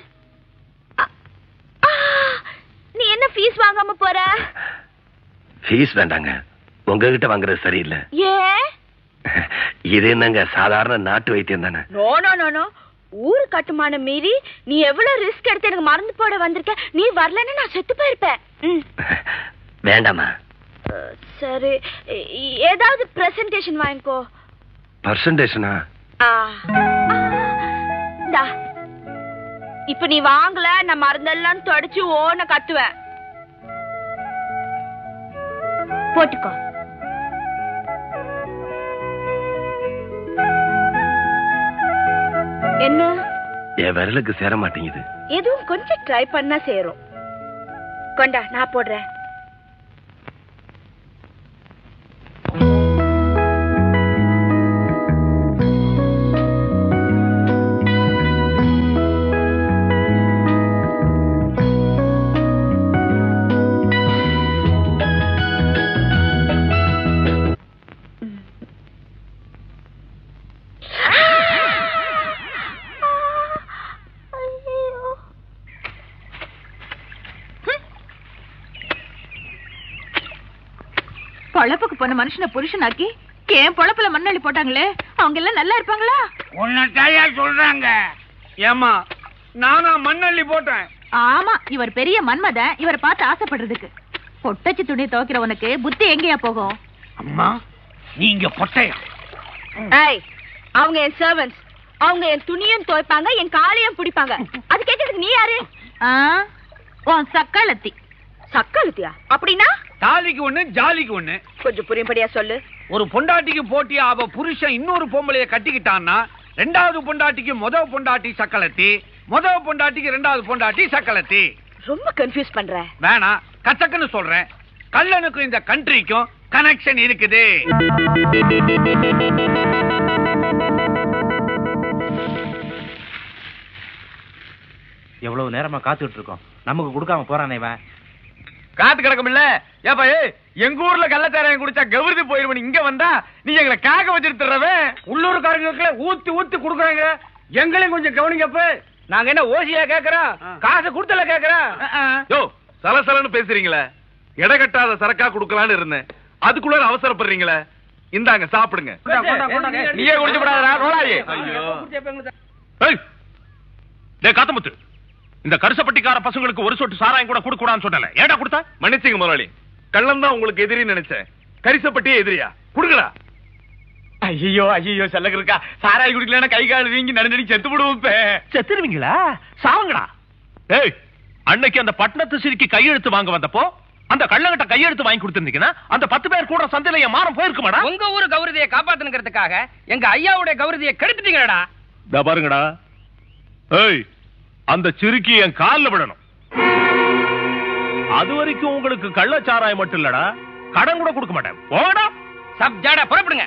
நீ என்ன ஃபீஸ் வாங்காம போற? ஃபீஸ் வேண்டாங்க, உங்ககிட்ட வாங்குறது சரியில்லை. இது என்னங்க, சாதாரண நாட்டு வைத்தியம் தானே. நோ, ஊரு கட்டுமானம் மீறி நீ எவ்வளவு ரிஸ்க் எடுத்து எனக்கு மருந்து போட வந்திருக்க. நீ வரலன்னா நான் செத்து போயிருப்பேன். வேண்டாமா? சரி, ஏதாவது பிரசன்டேஷன் வாங்கிக்கோ. பர்சன்டேஷனா? இப்ப நீ வாங்கல, நான் மருந்தெல்லாம் தொடச்சு ஓன கத்துவேன். போட்டுக்கோ. என்ன? என் விரலுக்கு சேர மாட்டேங்குது. எதுவும் கொஞ்சம் ட்ரை பண்ணா சேரும். கொண்டா, நான் போடுறேன். பொழப்புக்கு போன மனுஷனை புருஷனாக்கி ஏன் பொழப்புல மண்ணள்ளி போட்டாங்களே, அவங்க எல்லாம் நல்லா இருப்பாங்களா? உன்னையா சொல்றாங்க? ஏமா நானா மண்ணள்ளி போட்டேன்? ஆமா, இவர் பெரிய மன்மதன். இவரை பார்த்து ஆசைப்படுறதுக்கு பொட்டச்சி துணி துவைக்கிறவனுக்கு புத்தி எங்கேயா போகும்? அம்மா, நீங்க பொட்டையா? அவங்க என் சர்வன்ட்ஸ். அவங்க என் துணியும் துவைப்பாங்க, என் காலையும் பிடிப்பாங்க. அது கேட்கறதுக்கு நீ யாரு? உன் சக்காலத்தி. சக்காலத்தியா? அப்படின்னா தாலிக்கு ஒண்ணு ஜாலிக்கு ஒண்ணு. கொஞ்சம் புரியும்படியா சொல்லு. ஒரு பொண்டாட்டிக்கு போட்டியா அவ புருஷன் இன்னொரு பொம்பளைய கட்டிக்கிட்டான்னா, ரெண்டாவது பொண்டாட்டிக்கு முதல் பொண்டாட்டி சக்கலத்தி, முதல் பொண்டாட்டிக்கு ரெண்டாவது பொண்டாட்டி சக்கலத்தி. ரொம்ப கன்ஃபியூஸ் பண்ற. வேணா, கச்சக்குன்னு சொல்றேன். கல்லனுக்கும் இந்த கண்ட்ரிக்கும் கனெக்ஷன் இருக்குது. எவ்வளவு நேரமா காத்துட்டு இருக்கோம், நமக்கு கொடுக்காம போறானே இவன். காத்து கிடக்கும்ல. ஏப்பா, எங்க ஊர்ல கள்ளச்சாராயம் குடிச்சா கவுருதி போயிருவன். இங்க வந்தா நீ எங்களை காக்க வச்சிருத்துறவே. உள்ளூர்காரங்களுக்கு ஊத்தி ஊத்தி குடுக்குறாங்க, எங்களையும் கொஞ்சம் கவனிங்கப்ப. நாங்க என்ன ஓசியா கேக்குறோம், காசு கொடுத்தல கேக்குறோம். யோ சலசலன்னு பேசுறீங்களே, எடை கட்டாத சரக்கா கொடுக்கலான்னு இருந்தேன், அதுக்குள்ள அவசரப்படுறீங்களே. இந்தாங்க சாப்பிடுங்க. நீயே குடிச்சு விடாதடா ரோலாரி. காத்தமுத்து, இந்த கருசப்பட்டிக்கார பசங்களுக்கு ஒரு சொட்டு சாராயம் கூட கொடுக்க கூடாதுன்னு சொன்னல, ஏடா கொடுத்தா? மன்னிச்சுங்க முதலாளி, கள்ளம் தான் உங்களுக்கு எதிரி நினைச்சேன், கரிசப்பட்டியே எதிரியா? குடுங்கடா. ஐயோ ஐயோ செல்லக்கா, சாராய் குடிக்கலன்னா கை கால் வீங்கி நடுநடி செத்து விடுவோம். செத்துருவீங்களா? சாவுங்கடா. ஏய், அன்னைக்கு அந்த பட்டணத்து சிரிக்கு கையெழுத்து வாங்க வந்தப்போ அந்த கள்ளங்கிட்ட கையெழுத்து வாங்கி கொடுத்திருந்தீங்கன்னா அந்த 10 பேர் கூட சந்தையில என் மானம் போயிருக்குமாடா? உங்க ஊரு கௌரதியை காப்பாத்தணுங்கிறதுக்காக எங்க ஐயாவுடைய கௌரதியை கெடுத்துட்டீங்கடா. பாருங்கடா, ஏய், அந்த சிறுக்கி என் கால்ல விடணும். அது வரைக்கும் உங்களுக்கு கள்ளச்சாராயம் மட்டும் இல்லடா, கடன் கூட கொடுக்க மாட்டேன். போடா. சப் ஜாடா புறப்படுங்க.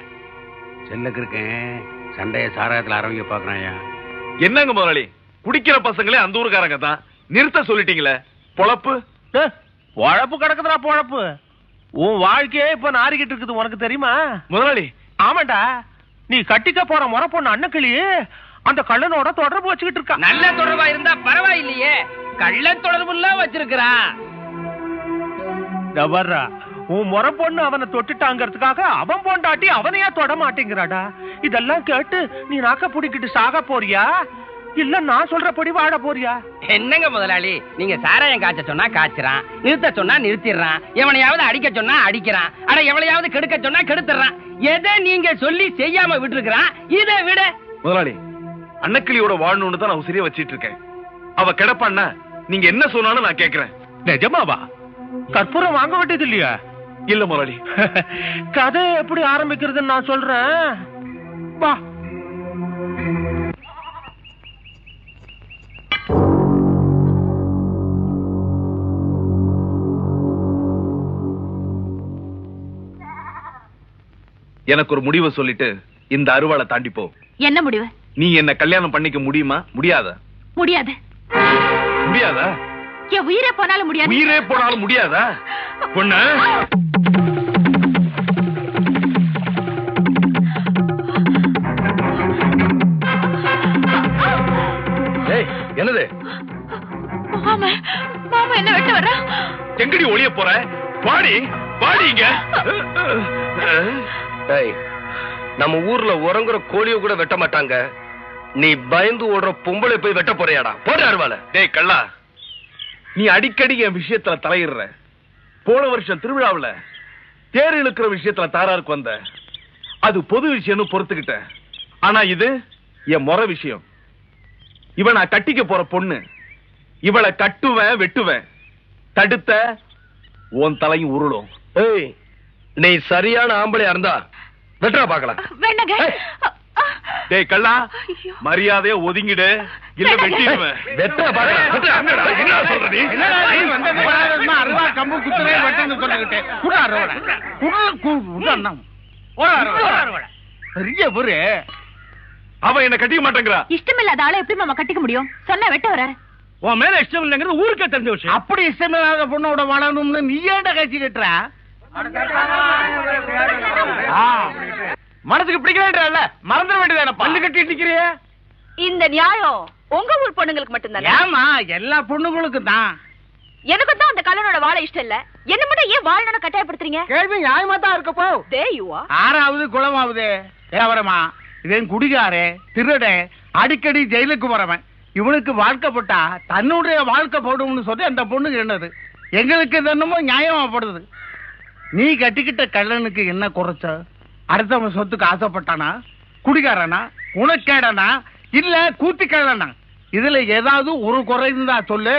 செல்லக்கு இருக்கேன், சண்டைய சாராயத்துல ஆரம்பிக்க பாக்குறாயா? என்னங்க முதலாளி, குடிக்கிற பசங்களே அந்த ஊருக்காரங்க தான், நிறுத்த சொல்லிட்டீங்களே. பொழப்பு பொழப்பு கிடக்குதுடா பொழப்பு. உன் வாழ்க்கையே இப்ப நாரிக்கிட்டு இருக்குது, உனக்கு தெரியுமா முதலாளி? ஆமாண்டா, நீ கட்டிக்க போற முறை பொண்ணு அண்ணக்கிளி அந்த கள்ளனோட தொடர்பு வச்சுக்கிட்டு இருக்கா. நல்ல தொடர்பா இருந்தா பரவாயில்லையே, கள்ள தொடர்புல வச்சிருக்கிறான். வர்றா, உன் முறை பொண்ணு அவனை தொட்டுட்டாங்கிறதுக்காக அவன் பொண்டாட்டி அவனையா தொட மாட்டேங்கிறாடா. இதெல்லாம் கேட்டு நீ நாக்க புடிக்கிட்டு சாக போறியா, இல்ல நான் சொல்றபடி வாழ போறியா? என்னங்க முதலாளி, நீங்க சாராயம் காய்ச்ச சொன்னா காய்ச்சறான், நிறுத்த சொன்னா நிறுத்திடுறான், எவனையாவது அடிக்க சொன்னா அடிக்கிறான், அட எவளையாவது கெடுக்க சொன்னா கெடுத்துறான். எதை நீங்க சொல்லி செய்யாம விட்டுருக்கிறான். இதை விட முதலாளி, அன்னக்கிளியோட வாழணும்னு தான் நான் உசிரியா வச்சிட்டு இருக்கேன். அவ கிடப்பான்னா நீங்க என்ன சொன்னாலும் நான் கேட்கிறேன். நிஜமாவா? கற்பூரம் வாங்க வேண்டியது இல்லையா? இல்ல முதலாளி. கதை எப்படி ஆரம்பிக்கிறதுன்னு நான் சொல்றேன், வா. எனக்கு ஒரு முடிவை சொல்லிட்டு இந்த அருவாளை தாண்டி போ. என்ன முடிவு? நீ என்ன கல்யாணம் பண்ணிக்க முடியுமா? முடியாதா? முடியாது. முடியாதா? என் உயிரே போனாலும் முடியாது. உயிரே போனாலும் முடியாதா? பொண்ணு என்னது? மாமா என்ன வெட்ட வர்ற? எங்கடி ஒளிய போற? பாடி பாடிங்க. நம்ம ஊர்ல உறங்குற கோழிய கூட வெட்ட மாட்டாங்க, நீ பயந்து ஓடுற பொம்பளை போய் வெட்ட போறியாடா? போட அருவாள. டேய் கள்ளா, நீ அடிக்கடி என் விஷயத்துல தலையிடுற. போன வருஷம் திருவிழாவுல தேர் இழுக்கிற விஷயத்துல தாராருக்கு வந்த, அது பொது விஷயம்னு பொறுத்துக்கிட்ட. ஆனா இது என் முறை விஷயம். இவன் நான் கட்டிக்க போற பொண்ணு, இவளை கட்டுவேன் வெட்டுவேன், தடுத்த உன் தலையும் உருளும். ஏய், நீ சரியான ஆம்பளையா இருந்தா வெட்டா பாக்கலாம். டேய் கள்ளா, மரியாதையா ஒதுங்கிடு, இல்ல வெட்டிடுவேன். வெட்டா பாக்கலாம். என்ன சொல்ற நீ? அருவா கம்பு குத்துறே வெட்டன்னு சொல்லிக்கிட்டேன். பெரிய பொரு அவன் என்ன கட்டிக்க மாட்டேங்கிறா. இஷ்டமில்லாத ஆளை எப்படி மாமா கட்டிக்க முடியும்? சொன்னா வெட்ட வர. உன் மேல இஷ்டம் இல்லைங்கிறது ஊருக்கே தெரிஞ்ச விஷயம். அப்படி இஷ்டமில்லாத பொண்ணோட வாழணும்னு நீ ஏன்டா கட்சி கட்டுற? மனசுக்கு பிடிக்கல மறந்துட வேண்டியதான பல்லு கட்டி நிக்கிறிய. இந்த நியாயம் உங்க ஊர் பொண்ணுங்களுக்கு மட்டும்தானே? ஏமா எல்லா பொண்ணுங்களுக்கு தான். எனக்கு தான் அந்த கல்லனோட வாழ இஷ்டம் இல்ல, என்ன மட்டும் ஏன் வாழணும்னு கட்டாயப்படுத்துறீங்க? கேள்வி நியாயமா தான் இருக்க போ. ஆறாவது குளமாவது வியாபாரமா இதன் குடிகாரே திருடே அடிக்கடி ஜெயிலுக்கு போறவன், இவனுக்கு வாழ்க்கை போட்டா தன்னுடைய வாழ்க்கை போடும்னு சொல்லி அந்த பொண்ணுக்கு என்னது? எங்களுக்கு என்னமோ நியாயமா போடுது. நீ கட்டிக்கிட்ட கள்ளனுக்கு என்ன குறைச்ச? அடுத்தவன் சொத்துக்கு ஆசைப்பட்டானா? குடிகாரனா? உனக்கேடனா? இல்ல கூத்திக்கள்ளனா? இதுல ஏதாவது ஒரு குறை இருந்தா சொல்லு,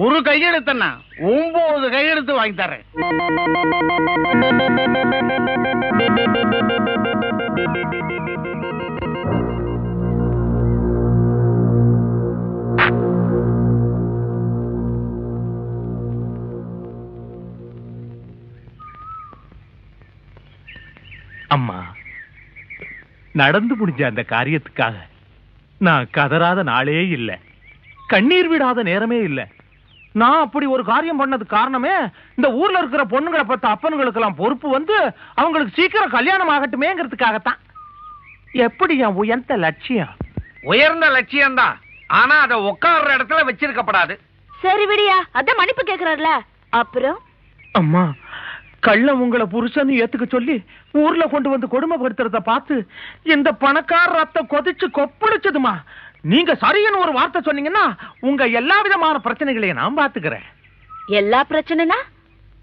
ஒரு கையெழுத்தனா 9 கையெழுத்து வாங்கி தரேன். அம்மா, நடந்து முடிஞ்ச அந்த காரியத்துக்காக நான் கதறாத நாளே இல்ல, கண்ணீர் விடாத நேரமே இல்ல. நான் அப்படி ஒரு காரியம் பண்ணது காரணமே இந்த ஊர்ல இருக்கிற பொண்ணுங்களை பத்த அப்பன்களுக்கு எல்லாம் பொறுப்பு வந்து அவங்களுக்கு சீக்கிரம் கல்யாணம் ஆகட்டுமேங்கிறதுக்காகத்தான். எப்படி என் உயர்ந்த லட்சியம்? உயர்ந்த லட்சியம் தான். ஆனா அத உட்கார்ற இடத்துல வச்சிருக்கப்படாது. சரி விடியா, அதான் மன்னிப்பு கேக்குறாருல. அப்புறம் அம்மா, கள்ளம் உங்களை புருஷன் ஏத்துக்க சொல்லி ஊர்ல கொண்டு வந்து கொடுமைப்படுத்துறத பார்த்து இந்த பணக்கார ரத்தம் கொதிச்சு கொப்பளிச்சதுமா. நீங்க சரியான ஒரு வார்த்தை சொன்னீங்கன்னா உங்க எல்லா விதமான பிரச்சனைகளையும் நான் பாத்துக்கிறேன். எல்லா பிரச்சனைனா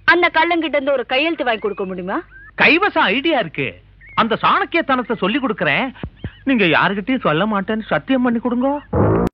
அந்த கள்ளங்கிட்ட இருந்து ஒரு கையெழுத்து வாங்கி கொடுக்க முடியுமா? கைவசம் ஐடியா இருக்கு. அந்த சாணக்கியத்தனத்தை சொல்லி கொடுக்கறேன். நீங்க யாருகிட்டயும் சொல்ல மாட்டேன்னு சத்தியம் பண்ணி கொடுங்க.